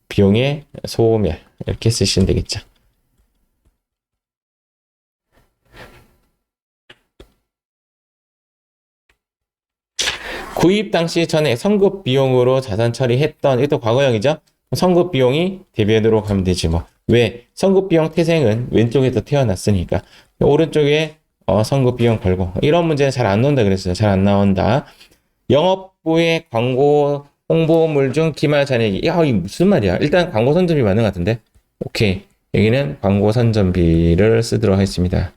비용의 소멸. 이렇게 쓰시면 되겠죠. 구입 당시 전에 선급 비용으로 자산 처리했던 이것도 과거형이죠. 선급 비용이 대변으로 가면 되지 뭐. 왜? 선급 비용 태생은 왼쪽에서 태어났으니까 오른쪽에 선급 비용 걸고 이런 문제는 잘 안 나온다 그랬어요. 잘 안 나온다. 영업부의 광고 홍보물 중 기말 잔액이 야 이게 무슨 말이야? 일단 광고 선전비 맞는 것 같은데. 오케이. 여기는 광고 선전비를 쓰도록 하겠습니다.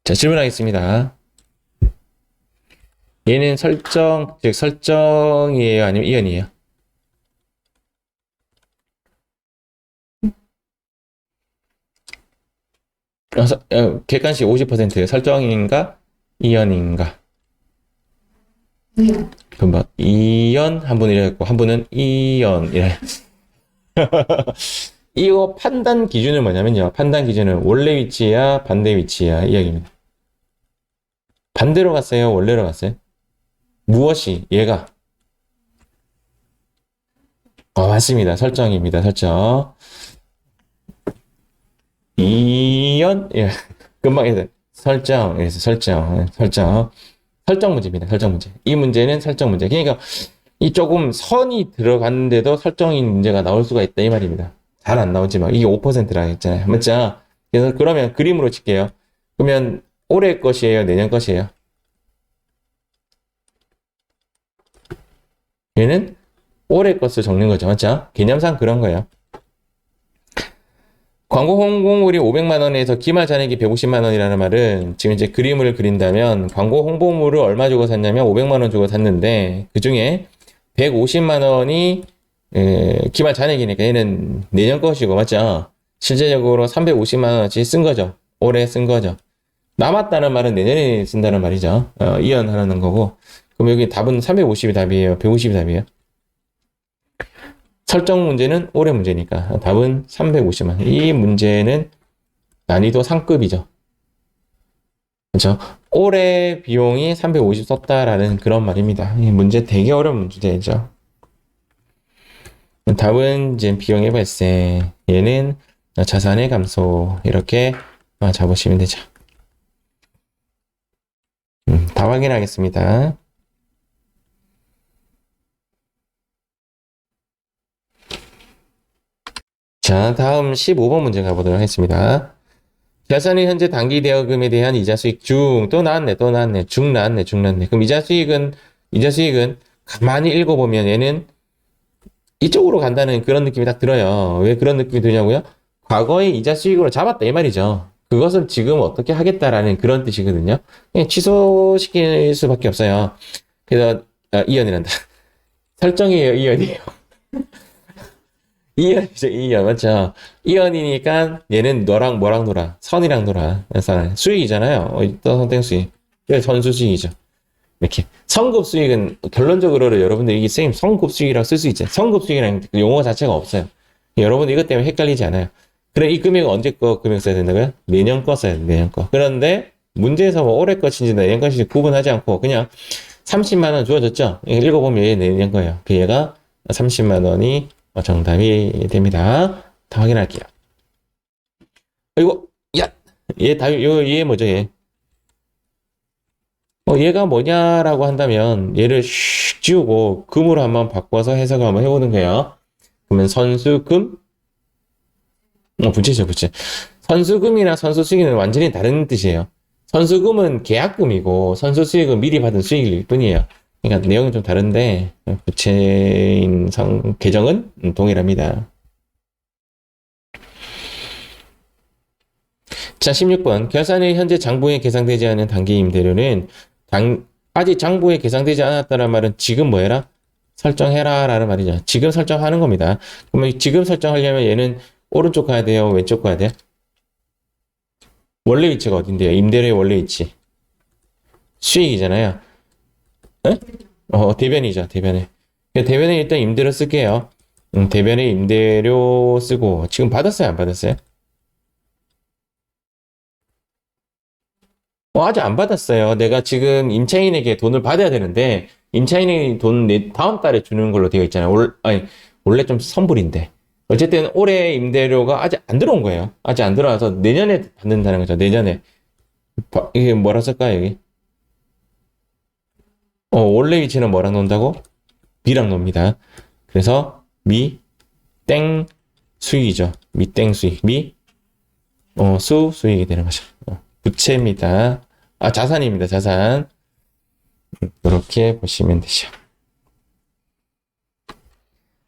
자, 질문하겠습니다. 얘는 설정, 즉 설정이에요? 아니면 이연이에요? 객관식 50% 설정인가? 이연인가? 그럼 뭐 이연 한 분이 이랬고 한 분은 이연 이래. 이거 판단 기준은 뭐냐면요. 판단 기준은 원래 위치야, 반대 위치야 이야기입니다. 반대로 갔어요? 원래로 갔어요? 무엇이? 얘가. 맞습니다. 설정입니다. 설정. 이연, 예. 금방 해서 설정, 그래서 설정. 설정 문제입니다. 설정 문제. 이 문제는 설정 문제. 그러니까 이 조금 선이 들어갔는데도 설정인 문제가 나올 수가 있다 이 말입니다. 잘 안 나오지만 이게 5%라 했잖아요. 맞죠? 그래서 그러면 그림으로 칠게요. 그러면 올해 것이에요? 내년 것이에요? 얘는 올해 것을 적는 거죠. 맞죠? 개념상 그런 거예요. 광고 홍보물이 500만 원에서 기말 잔액이 150만 원이라는 말은 지금 이제 그림을 그린다면 광고 홍보물을 얼마 주고 샀냐면 500만 원 주고 샀는데 그 중에 150만 원이 기말 잔액이니까 얘는 내년 것이고 맞죠? 실제적으로 350만 원어치 쓴 거죠. 올해 쓴 거죠. 남았다는 말은 내년에 쓴다는 말이죠. 이연하는 거고. 그럼 여기 답은 350이 답이에요. 150이 답이에요. 설정 문제는 올해 문제니까 답은 350만. 이 문제는 난이도 상급이죠. 그렇죠? 올해 비용이 350 썼다라는 그런 말입니다. 이 문제 되게 어려운 문제죠. 답은 이제 비용의 발생, 얘는 자산의 감소 이렇게 잡으시면 되죠. 다 확인하겠습니다. 자, 다음 15번 문제 가보도록 하겠습니다. 자산의 현재 단기 대여금에 대한 이자 수익 중, 또 나왔네. 중 나왔네. 그럼 이자 수익은 가만히 읽어보면 얘는 이쪽으로 간다는 그런 느낌이 딱 들어요. 왜 그런 느낌이 드냐고요? 과거의 이자 수익으로 잡았다 이 말이죠. 그것을 지금 어떻게 하겠다라는 그런 뜻이거든요. 그냥 취소시킬 수밖에 없어요. 그래서 이연이란다. 설정이에요, 이연이에요. 이연이죠, 이연. 맞죠? 이연이니까 얘는 너랑 뭐랑 놀아. 선이랑 놀아. 그래서 수익이잖아요. 또 선택 수익. 선수 수익이죠. 이렇게. 성급 수익은 결론적으로 여러분들 이게 쌤 성급 수익이라고 쓸 수 있죠. 성급 수익이라는 용어 자체가 없어요. 여러분 이것 때문에 헷갈리지 않아요. 그래, 이 금액은 언제 거 금액 써야 된다고요? 내년 거 써야 돼, 내년 거. 그런데 문제에서 뭐 올해 것인지 내년 것인지 구분하지 않고 그냥 30만 원 주어졌죠? 읽어보면 얘 내년 거예요. 그 얘가 30만 원이 정답이 됩니다. 다 확인할게요. 이거, 야! 얘 뭐죠, 얘? 얘가 뭐냐라고 한다면 얘를 슉 지우고 금으로 한번 바꿔서 해석을 한번 해보는 거예요. 그러면 선수금? 부채죠, 부채. 선수금이나 선수수익은 완전히 다른 뜻이에요. 선수금은 계약금이고 선수수익은 미리 받은 수익일 뿐이에요. 그러니까 내용은 좀 다른데 부채인 계정은 동일합니다. 자, 16번. 결산이 현재 장부에 계상되지 않은 단기 임대료는 아직 장부에 계상되지 않았다는 말은 지금 뭐 해라? 설정해라 라는 말이죠. 지금 설정하는 겁니다. 그러면 지금 설정하려면 얘는 오른쪽 가야 돼요? 왼쪽 가야 돼요? 원래 위치가 어딘데요? 임대료의 원래 위치. 수익이잖아요. 에? 대변이죠, 대변에. 대변에 일단 임대료 쓸게요. 대변에 임대료 쓰고, 지금 받았어요, 안 받았어요? 아직 안 받았어요. 내가 지금 임차인에게 돈을 받아야 되는데, 임차인이 돈 다음 달에 주는 걸로 되어 있잖아요. 아니, 원래 좀 선불인데. 어쨌든 올해 임대료가 아직 안 들어온 거예요. 아직 안 들어와서 내년에 받는다는 거죠. 내년에. 이게 뭐라 쓸까요, 여기? 원래 위치는 뭐랑 논다고? B랑 놉니다. 그래서 땡 수익이죠. 땡 수익. 수익이 되는 거죠. 부채입니다. 자산입니다. 자산. 이렇게 보시면 되죠.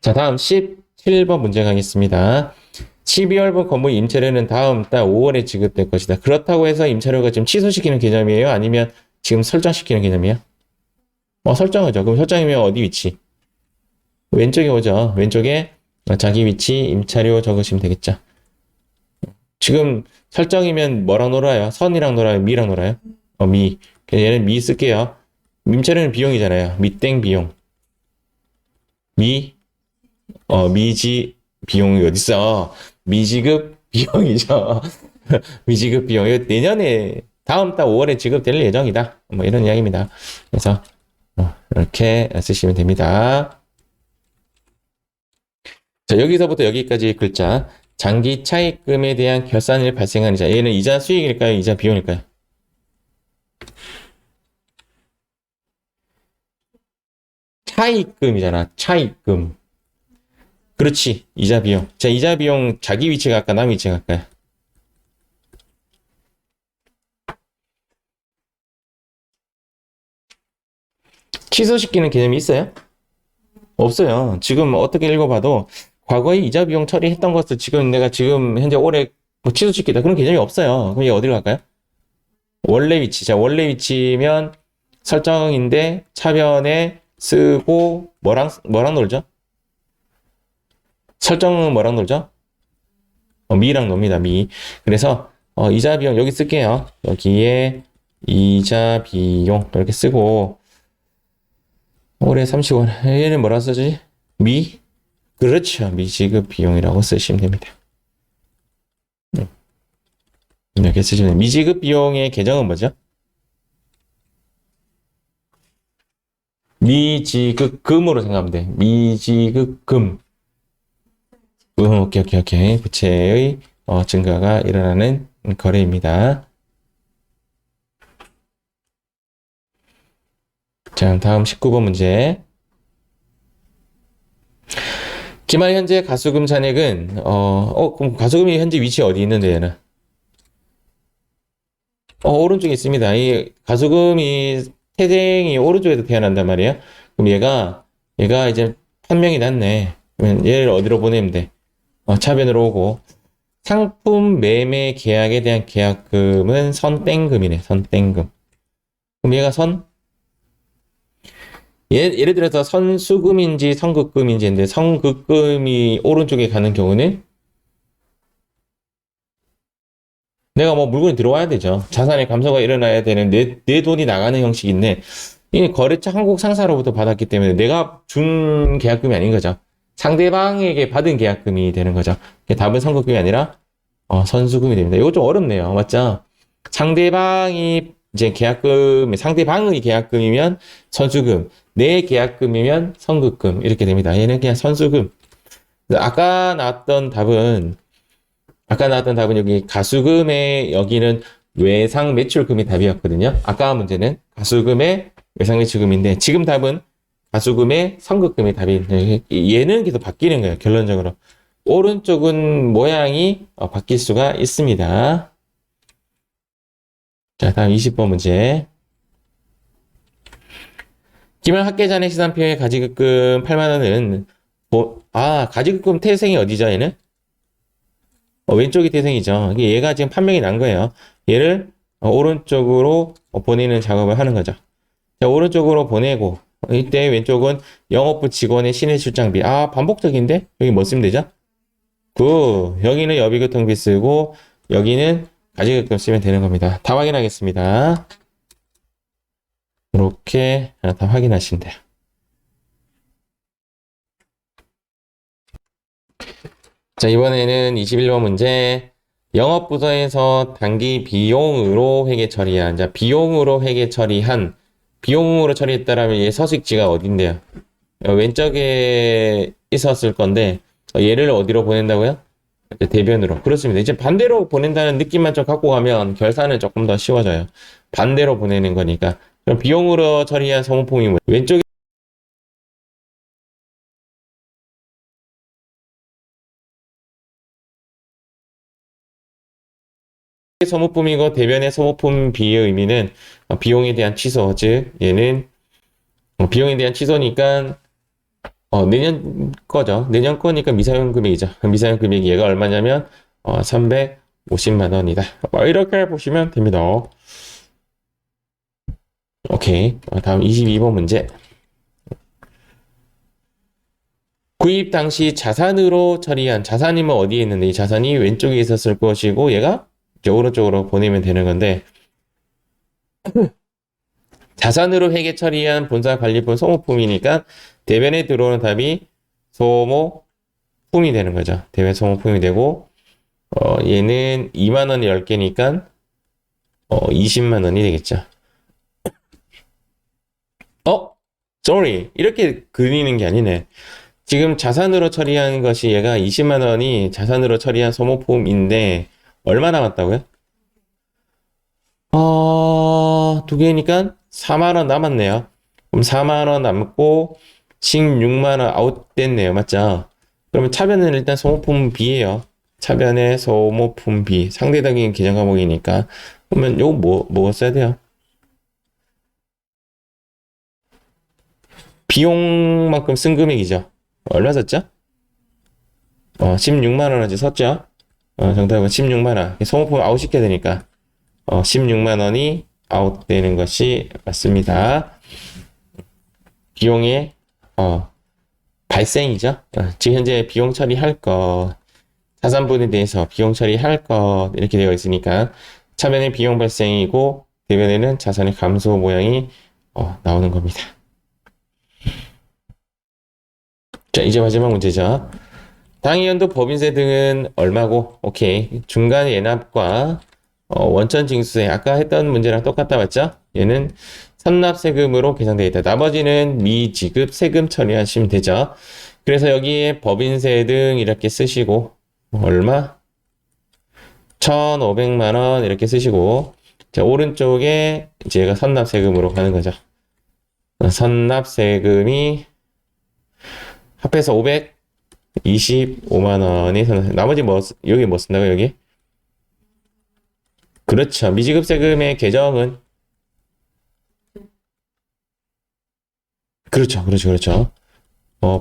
자, 다음 17번 문제 가겠습니다. 12월분 건물 임차료는 다음 달 5월에 지급될 것이다. 그렇다고 해서 임차료가 지금 취소시키는 개념이에요? 아니면 지금 설정시키는 개념이에요? 설정하죠. 그럼 설정이면 어디 위치? 왼쪽에 오죠. 왼쪽에 자기 위치 임차료 적으시면 되겠죠. 지금 설정이면 뭐랑 놀아요? 선이랑 놀아요? 미랑 놀아요? 미. 얘는 미 쓸게요. 임차료는 비용이잖아요. 미땡 비용. 미지 비용이 어딨어? 미지급 비용이죠. 미지급 비용. 이거 내년에 다음 달 5월에 지급될 예정이다. 뭐 이런 이야기입니다. 그래서 이렇게 쓰시면 됩니다. 자, 여기서부터 여기까지 글자. 장기 차입금에 대한 결산일 발생한 이자. 얘는 이자 수익일까요? 이자 비용일까요? 차입금이잖아. 차입금. 그렇지. 이자 비용. 자, 이자 비용 자기 위치가 갈까? 남 위치가 갈까요? 취소시키는 개념이 있어요? 없어요. 지금 어떻게 읽어봐도 과거에 이자 비용 처리했던 것을 지금 내가 지금 현재 올해 뭐 취소시키다 그런 개념이 없어요. 그럼 얘 어디로 갈까요? 원래 위치. 자, 원래 위치면 설정인데 차변에 쓰고 뭐랑 놀죠? 설정은 뭐랑 놀죠? 미랑 놉니다. 미. 그래서 이자 비용 여기 쓸게요. 여기에 이자 비용 이렇게 쓰고 올해 30원. 얘는 뭐라 쓰지? 미? 그렇죠. 미지급 비용이라고 쓰시면 됩니다. 이렇게 쓰시면 됩니다. 미지급 비용의 계정은 뭐죠? 미지급금으로 생각하면 돼. 미지급금. 오케이. 부채의 증가가 일어나는 거래입니다. 자, 다음 19번 문제. 기말 현재 가수금 잔액은 그럼 가수금이 현재 위치 어디 있는데 얘는? 오른쪽에 있습니다. 이 가수금이 태생이 오른쪽에서 태어난단 말이에요. 그럼 얘가 이제 판명이 났네. 그러면 얘를 어디로 보내면 돼? 차변으로 오고 상품 매매 계약에 대한 계약금은 선땡금이네. 선땡금. 그럼 얘가 예를 들어서 선수금인지 선급금인지인데 선급금이 오른쪽에 가는 경우는 내가 뭐 물건이 들어와야 되죠. 자산의 감소가 일어나야 되는 내 돈이 나가는 형식인데 이 거래처 한국 상사로부터 받았기 때문에 내가 준 계약금이 아닌 거죠. 상대방에게 받은 계약금이 되는 거죠. 답은 선급금이 아니라 선수금이 됩니다. 이거 좀 어렵네요. 맞죠? 상대방이 이제 상대방의 계약금이면 선수금, 내 계약금이면 선급금 이렇게 됩니다. 얘는 그냥 선수금. 아까 나왔던 답은 여기 가수금의 여기는 외상 매출금이 답이었거든요. 아까 문제는 가수금의 외상 매출금인데 지금 답은 가수금의 선급금이 답이 얘는 계속 바뀌는 거예요. 결론적으로. 오른쪽은 모양이 바뀔 수가 있습니다. 자, 다음 20번 문제. 기말 합계잔액 시산표의 가지급금 8만원은 가지급금 태생이 어디죠, 얘는? 왼쪽이 태생이죠. 얘가 지금 판명이 난 거예요. 얘를 오른쪽으로 보내는 작업을 하는 거죠. 자, 오른쪽으로 보내고 이때 왼쪽은 영업부 직원의 시내 출장비. 반복적인데? 여기 뭐 쓰면 되죠? 여기는 여비교통비 쓰고 여기는 가지급금 쓰면 되는 겁니다. 다 확인하겠습니다. 이렇게 다 확인하시면 돼요. 자, 이번에는 21번 문제. 영업부서에서 단기 비용으로 회계 처리한, 자, 비용으로 처리했다라면 얘 서식지가 어딘데요? 왼쪽에 있었을 건데, 얘를 어디로 보낸다고요? 대변으로. 그렇습니다. 이제 반대로 보낸다는 느낌만 좀 갖고 가면 결산은 조금 더 쉬워져요. 반대로 보내는 거니까. 그럼 비용으로 처리한 소모품이 뭐예요? 왼쪽에 소모품이고 대변의 소모품 비의 의미는 비용에 대한 취소, 즉 얘는 비용에 대한 취소니까 내년 거죠. 내년 거니까 미사용 금액이죠. 미사용 금액이 얘가 얼마냐면 350만 원이다. 이렇게 보시면 됩니다. 오케이. 다음 22번 문제. 구입 당시 자산으로 처리한 자산이면 어디에 있는데 이 자산이 왼쪽에 있었을 것이고 얘가 이제 오른쪽으로 보내면 되는 건데 자산으로 회계 처리한 본사 관리품 소모품이니까 대변에 들어오는 답이 소모품이 되는 거죠. 대변 소모품이 되고 얘는 2만 원이 10개니까 20만 원이 되겠죠. sorry. 이렇게 그리는 게 아니네. 지금 자산으로 처리한 것이 얘가 20만 원이 자산으로 처리한 소모품인데 얼마 남았다고요? 두 개니까 4만 원 남았네요. 그럼 4만 원 남고 16만 원 아웃됐네요. 맞죠? 그러면 차변은 일단 소모품 B예요. 차변의 소모품 B. 상대적인 계정 과목이니까. 그러면 요거 뭐 써야 돼요? 비용만큼 쓴 금액이죠. 얼마 썼죠? 16만 원어치 썼죠? 정답은 16만 원. 소모품 아웃시켜야 되니까 16만 원이 아웃되는 것이 맞습니다. 비용의 발생이죠. 지금 현재 비용 처리할 것, 사산분에 대해서 비용 처리할 것 이렇게 되어 있으니까 차변의 비용 발생이고 대변에는 자산의 감소 모양이 나오는 겁니다. 자, 이제 마지막 문제죠. 당해연도 법인세 등은 얼마고? 오케이. 중간 예납과 원천 징수세 아까 했던 문제랑 똑같다 맞죠? 얘는 선납세금으로 계산되어 있다. 나머지는 미지급 세금 처리하시면 되죠. 그래서 여기에 법인세 등 이렇게 쓰시고 얼마? 1,500만 원 이렇게 쓰시고 자, 오른쪽에 이제 얘가 선납세금으로 가는 거죠. 선납세금이 합해서 525만 원이 나머지 여기 뭐 쓴다고 여기? 그렇죠. 미지급 세금의 계정은 그렇죠.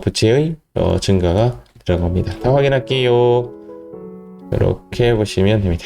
부채의 증가가 들어갑니다. 다 확인할게요. 이렇게 보시면 됩니다.